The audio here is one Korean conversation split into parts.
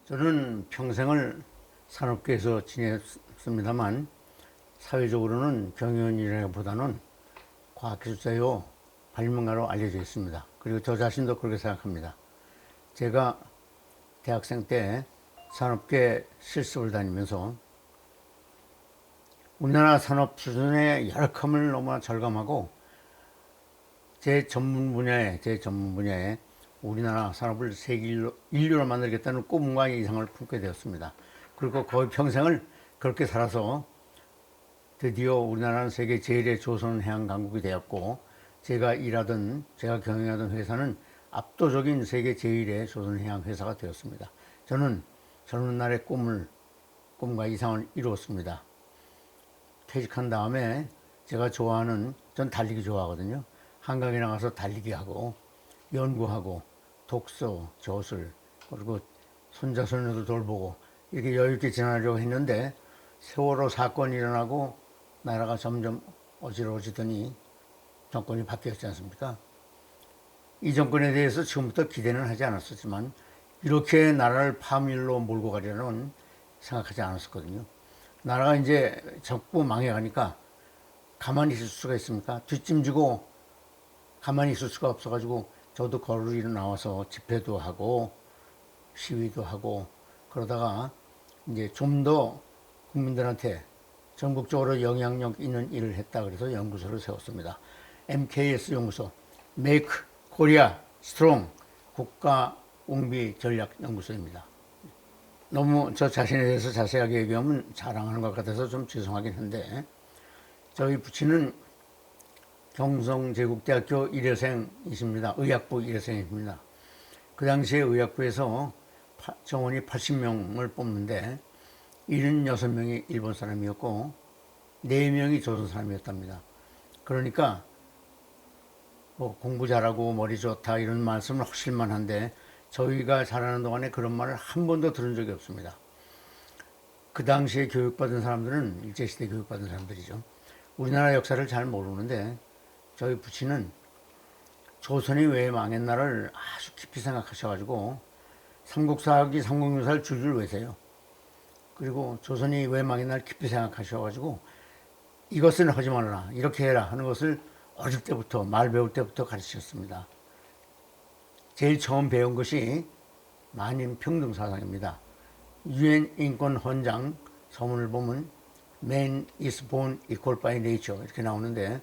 저는 평생을 산업계에서 지냈습니다만 사회적으로는 경영인이라기보다는 과학기술자요 발명가로 알려져 있습니다. 그리고 저 자신도 그렇게 생각합니다. 제가 대학생 때 산업계 실습을 다니면서 우리나라 산업 수준의 열악함을 너무나 절감하고 제 전문 분야에 우리나라 산업을 세계 인류로 만들겠다는 꿈과 이상을 품게 되었습니다. 그리고 거의 평생을 그렇게 살아서 드디어 우리나라는 세계 제일의 조선해양 강국이 되었고, 제가 경영하던 회사는 압도적인 세계 제일의 조선해양 회사가 되었습니다. 저는 젊은 날의 꿈과 이상을 이루었습니다. 퇴직한 다음에 전 달리기 좋아하거든요. 한강에 나가서 달리기 하고, 연구하고, 독서, 저술, 그리고 손자, 손녀도 돌보고, 이렇게 여유있게 지내려고 했는데, 세월호 사건이 일어나고, 나라가 점점 어지러워지더니 정권이 바뀌었지 않습니까? 이 정권에 대해서 지금부터 기대는 하지 않았었지만, 이렇게 나라를 파멸로 몰고 가려는 생각하지 않았었거든요. 나라가 이제 적부 망해가니까 가만히 있을 수가 있습니까? 뒷짐지고 가만히 있을 수가 없어가지고 저도 거리로 나와서 집회도 하고 시위도 하고 그러다가 이제 좀 더 국민들한테 전국적으로 영향력 있는 일을 했다 그래서 연구소를 세웠습니다. MKS 연구소, Make Korea Strong 국가 웅비 전략 연구소입니다. 너무 저 자신에 대해서 자세하게 얘기하면 자랑하는 것 같아서 좀 죄송하긴 한데, 저희 부친은 경성제국대학교 1회생이십니다. 의학부 1회생입니다. 그 당시에 의학부에서 정원이 80명을 뽑는데 76명이 일본 사람이었고 4명이 조선 사람이었답니다. 그러니까 뭐 공부 잘하고 머리 좋다 이런 말씀을 하실만 한데, 저희가 자라는 동안에 그런 말을 한 번도 들은 적이 없습니다. 그 당시에 교육받은 사람들은 일제시대 교육받은 사람들이죠. 우리나라 역사를 잘 모르는데 저희 부친은 조선이 왜 망했나를 아주 깊이 생각하셔가지고 삼국사학이 삼국유사를 줄줄 외세요. 그리고 조선이 왜 망했나를 깊이 생각하셔가지고 이것은 하지 말아라, 이렇게 해라 하는 것을 어릴 때부터, 말 배울 때부터 가르치셨습니다. 제일 처음 배운 것이 만인평등사상입니다. 유엔 인권 헌장 서문을 보면 Man is born equal by nature 이렇게 나오는데,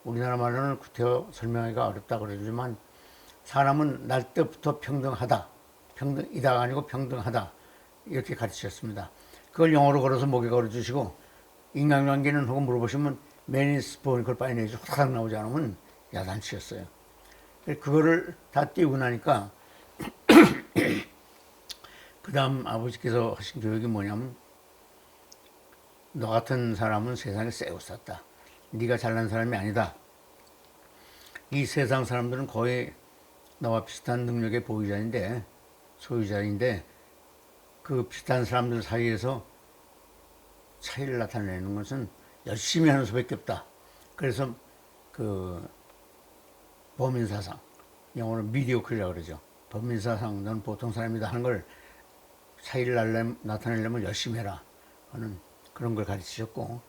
우리나라 말로는 구태여 설명하기가 어렵다고 그러지만 사람은 날 때부터 평등하다, 평등이다가 아니고 평등하다 이렇게 가르치셨습니다. 그걸 영어로 걸어서 목에 걸어주시고, 인간관계는 혹은 물어보시면 Man is born equal by nature 확 나오지 않으면 야단치셨어요. 그거를 다 띄우고 나니까 그 다음 아버지께서 하신 교육이 뭐냐면, 너 같은 사람은 세상에 쎄고 쌌다, 네가 잘난 사람이 아니다, 이 세상 사람들은 거의 너와 비슷한 능력의 소유자인데 그 비슷한 사람들 사이에서 차이를 나타내는 것은 열심히 하는 수밖에 없다. 그래서 그 범인사상, 영어로 미디오클이라고 그러죠. 범인사상, 넌 보통 사람이다 하는 걸 차이를 나타내려면 열심히 해라 하는 그런 걸 가르치셨고,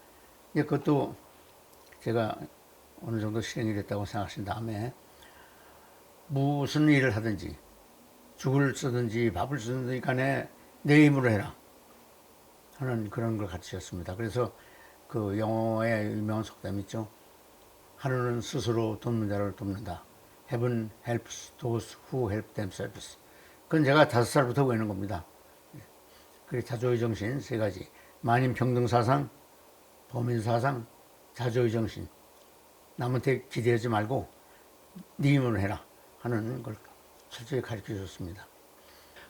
이제 그것도 제가 어느 정도 실행이 됐다고 생각하신 다음에 무슨 일을 하든지 죽을 쓰든지 밥을 쓰든지 간에 내 힘으로 해라 하는 그런 걸 가르치셨습니다. 그래서 그 영어의 유명한 속담 있죠. 하늘은 스스로 돕는 자를 돕는다. Heaven helps those who help themselves. 그건 제가 5살부터 외우는 겁니다. 그래, 자조의 정신 3가지. 만인평등사상, 범인사상, 자조의 정신. 남한테 기대하지 말고 네 힘으로 해라 하는 걸 철저히 가르쳐 줬습니다.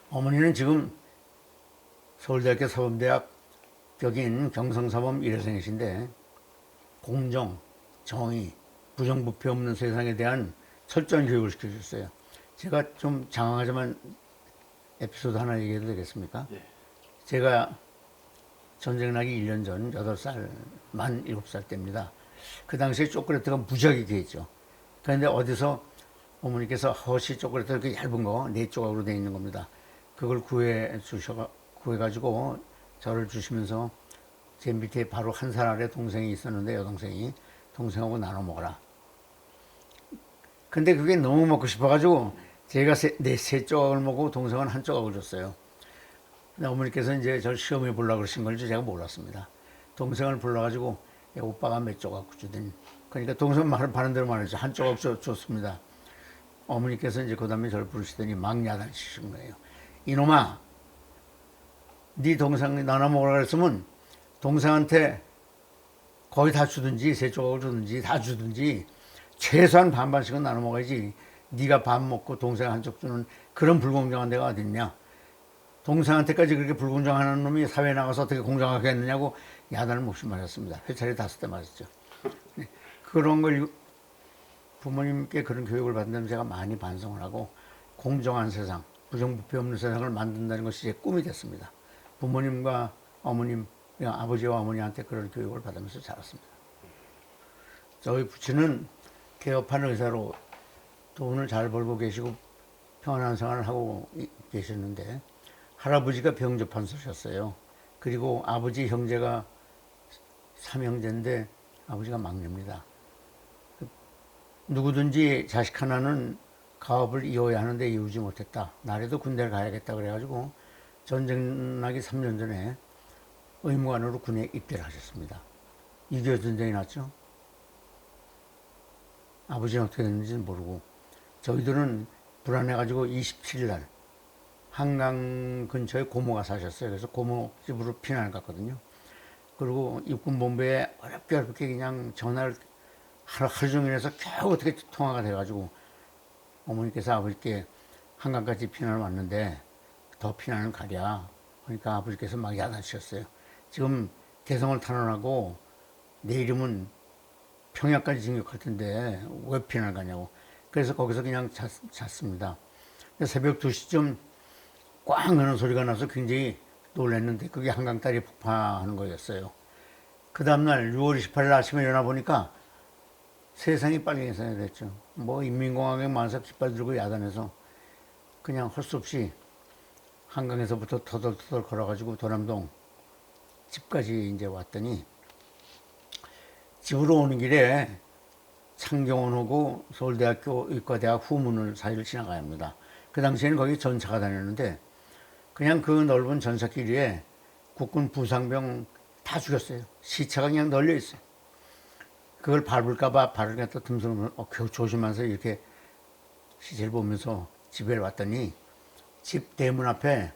어머니는 지금 서울대학교 사범대학 격인 경성사범 1회생이신데 공정, 정의, 부정부패 없는 세상에 대한 철저한 교육을 시켜줬어요. 제가 좀 장황하지만 에피소드 하나 얘기해도 되겠습니까? 네. 제가 전쟁 나기 1년 전 8살, 만 7살 때입니다. 그 당시에 초콜릿가 무지하게 귀했죠. 그런데 어디서 어머니께서 허쉬 초콜릿 이렇게 얇은 거 4조각으로 되어 있는 겁니다. 그걸 구해가지고 저를 주시면서 제 밑에 바로 한 살 아래 동생이 있었는데 여동생이 동생하고 나눠 먹어라. 근데 그게 너무 먹고 싶어가지고 제가 세 조각을 먹고 동생은 한 조각을 줬어요. 근데 어머니께서 이제 저를 시험해 보려고 그러신 건지 제가 몰랐습니다. 동생을 불러가지고 오빠가 몇 조각 주더니 그러니까 동생 바른 대로 말했죠. 한 조각 줬습니다. 어머니께서 이제 그 다음에 저를 부르시더니 막 야단치신 거예요. 이놈아, 네 동생 나눠 먹으라 그랬으면 동생한테 거의 다 주든지 세 조각을 주든지 다 주든지 최소한 반반씩은 나눠 먹어야지. 네가 밥 먹고 동생 한쪽 주는 그런 불공정한 데가 어딨냐. 동생한테까지 그렇게 불공정한 놈이 사회에 나가서 어떻게 공정하게 했느냐고 야단을 몹시 맞았습니다. 회차리 5대 맞았죠. 그런 걸 부모님께 그런 교육을 받는다면 제가 많이 반성을 하고 공정한 세상, 부정부패 없는 세상을 만든다는 것이 제 꿈이 됐습니다. 부모님과 어머님, 아버지와 어머니한테 그런 교육을 받으면서 자랐습니다. 저희 부친은 개업한 의사로 돈을 잘 벌고 계시고 평안한 생활을 하고 계셨는데 할아버지가 병접한서셨어요. 그리고 아버지 형제가 3형제인데 아버지가 막내입니다. 누구든지 자식 하나는 가업을 이어야 하는데 이루지 못했다. 나라도 군대를 가야겠다 그래가지고 전쟁 나기 3년 전에 의무관으로 군에 입대를 하셨습니다. 6.25 전쟁이 났죠. 아버지는 어떻게 됐는지는 모르고 저희들은 불안해가지고 27일 날 한강 근처에 고모가 사셨어요. 그래서 고모 집으로 피난을 갔거든요. 그리고 육군본부에 어렵게 그냥 전화를 하루 종일 해서 겨우 어떻게 통화가 돼가지고 어머니께서 아버지께 한강까지 피난을 왔는데 더 피난을 가랴. 그러니까 아버지께서 막 야단치셨어요. 지금 개성을 탄원하고 내일이면 평양까지 진격할 텐데 왜 피난을 가냐고. 그래서 거기서 그냥 잤습니다. 새벽 2시쯤 꽝 하는 소리가 나서 굉장히 놀랐는데 그게 한강다리 폭파하는 거였어요. 그 다음날 6월 28일 아침에 일어나 보니까 세상이 빨갱이산이 됐죠. 뭐 인민공화국 만사 깃발 들고 야단해서 그냥 할 수 없이 한강에서부터 터덜터덜 걸어가지고 도남동 집까지 이제 왔더니 집으로 오는 길에 창경원하고 서울대학교 의과대학 후문을 사이를 지나가야 합니다. 그 당시에는 거기 전차가 다녔는데 그냥 그 넓은 전차길 위에 국군 부상병 다 죽였어요. 시체가 그냥 널려 있어요. 그걸 밟을까봐 발을 갖다 듬성듬성 조심하면서 이렇게 시체를 보면서 집에 왔더니 집 대문 앞에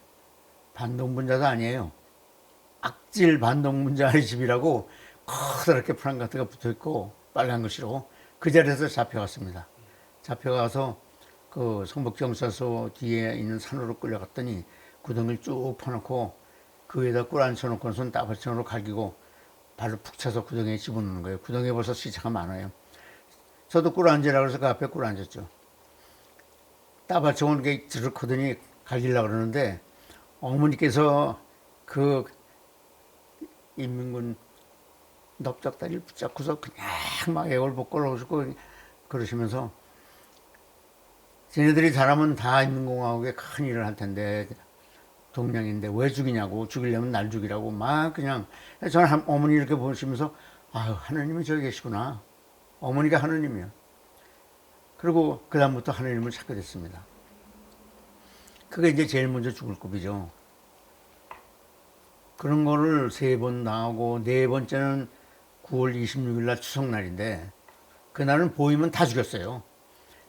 반동분자도 아니에요. 악질 반동분자의 집이라고 커다랗게 프랑카드가 붙어있고 빨간 글씨로 그 자리에서 잡혀갔습니다. 잡혀가서 그 성북경찰서 뒤에 있는 산으로 끌려갔더니 구덩이를 쭉 파놓고 그 위에다 꿀 앉혀놓고선 따발총으로 갈기고 발을 푹 차서 구덩이에 집어넣는 거예요. 구덩이에 벌써 시체가 많아요. 저도 꿀 앉으라고 해서 그 앞에 꿀 앉았죠. 따발총을 이렇게 드럭하더니 갈기려고 그러는데 어머니께서 그 인민군 넓적다리를 붙잡고서 그냥 막 애걸복걸하고 그러시면서 쟤네들이 잘하면 다 인민공화국에 큰 일을 할 텐데 동량인데 왜 죽이냐고, 죽이려면 날 죽이라고 막 그냥. 저는 어머니 이렇게 보시면서 아유 하나님이 저기 계시구나. 어머니가 하나님이요. 그리고 그 다음부터 하나님을 찾게 됐습니다. 그게 이제 제일 먼저 죽을 급이죠. 그런 거를 3번 나오고 4번째는 9월 26일 날 추석날인데 그날은 보이면 다 죽였어요.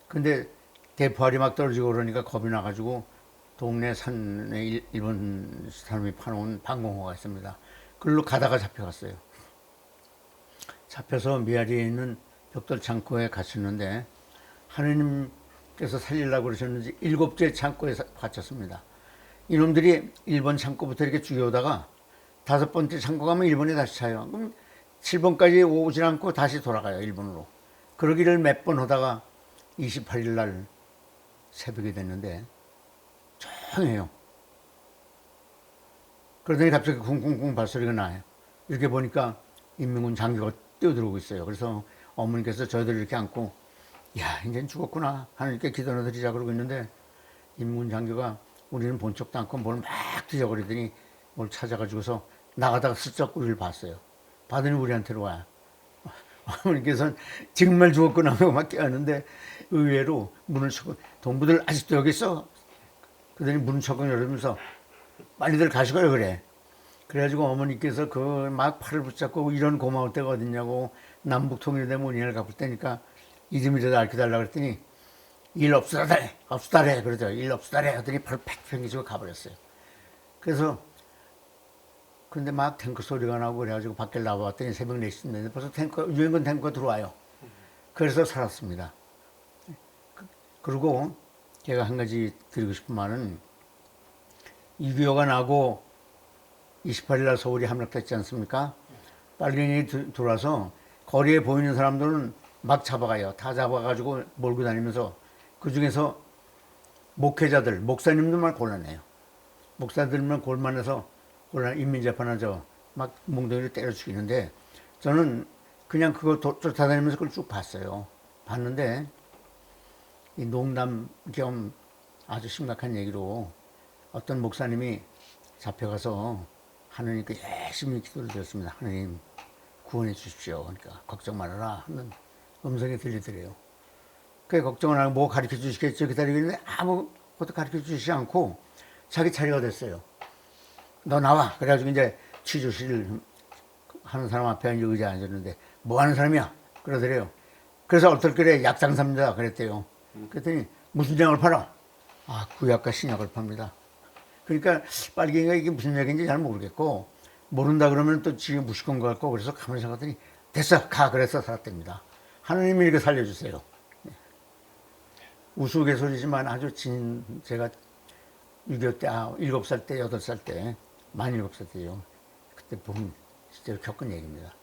근데 대포알이 막 떨어지고 그러니까 겁이 나가지고 동네 산에 일본 사람이 파놓은 방공호가 있습니다. 그걸로 가다가 잡혀갔어요. 잡혀서 미아리에 있는 벽돌 창고에 갇혔는데 하느님께서 살리려고 그러셨는지 7째 창고에 갇혔습니다. 이놈들이 1번 창고부터 이렇게 죽여오다가 5번째 창고 가면 1번에 다시 차요. 그럼 7번까지 오질 않고 다시 돌아가요, 1번으로. 그러기를 몇 번 하다가 28일 날 새벽이 됐는데 조용해요. 그러더니 갑자기 쿵쿵쿵 발소리가 나요. 이렇게 보니까 인민군 장교가 뛰어들어오고 있어요. 그래서 어머니께서 저희들 이렇게 안고 야 이제는 죽었구나 하나님께 기도나 드리자 그러고 있는데 인민군 장교가 우리는 본 척도 않고 뭘 막 뒤져버리더니 뭘 찾아가지고서 나가다가 슬쩍 우리를 봤어요. 봤더니 우리한테로 와요. 어머니께서는 정말 죽었구나 하고 막 깨웠는데 의외로 문을 쳐고 동부들 아직도 여기 있어? 그러더니 문을 쳐고 열으면서 빨리들 가시고요 그래. 그래가지고 어머니께서 그 막 팔을 붙잡고 이런 고마울 때가 어딨냐고 남북 통일되면 은혜를 갚을 때니까 이름이라도 알려달라고 그랬더니 일 없으다래 없으다래 그러죠. 일 없으다래 하더니 팔을 팩 펴기시고 가버렸어요. 그래서 근데 막 탱크 소리가 나고 그래가지고 밖에 나와봤더니 새벽 4시인데 벌써 유엔군 탱크가 들어와요. 그래서 살았습니다. 그리고 제가 한 가지 드리고 싶은 말은 6.25가 나고 28일 날 서울이 함락됐지 않습니까? 빨갱이 들어와서 거리에 보이는 사람들은 막 잡아가요. 다 잡아가지고 몰고 다니면서 그 중에서 목회자들, 목사님들만 골라내요. 목사들만 골라내서 인민재판하죠. 막 몽둥이를 때려 죽이는데 저는 그냥 그거 쫓아다니면서 그걸 쭉 봤어요. 봤는데 이 농담 겸 아주 심각한 얘기로 어떤 목사님이 잡혀가서 하느님께 열심히 기도를 드렸습니다. 하느님 구원해 주십시오. 그러니까 걱정 말아라 하는 음성이 들리더래요. 그게 걱정을 하고 뭐 가르쳐 주시겠죠 기다리고 있는데 아무것도 가르쳐 주시지 않고 자기 차례가 됐어요. 너 나와. 그래가지고 이제 취조실 하는 사람 앞에 이제 의자에 앉았는데 뭐 하는 사람이야? 그러더래요. 그래서 어떨결에 약장사입니다. 그랬대요. 그랬더니 무슨 약을 팔아? 아, 구약과 신약을 팝니다. 그러니까 빨갱이가 이게 무슨 얘기인지 잘 모르겠고 모른다 그러면 또 지금 무식한 것 같고 그래서 가만히 생각했더니 됐어 가 그래서 살았답니다. 하느님이 이렇게 살려주세요. 우스갯소리지만 아주 제가 6.25 때 7살 때 8살 때 만 7살 때요. 그때 본 실제로 겪은 얘기입니다.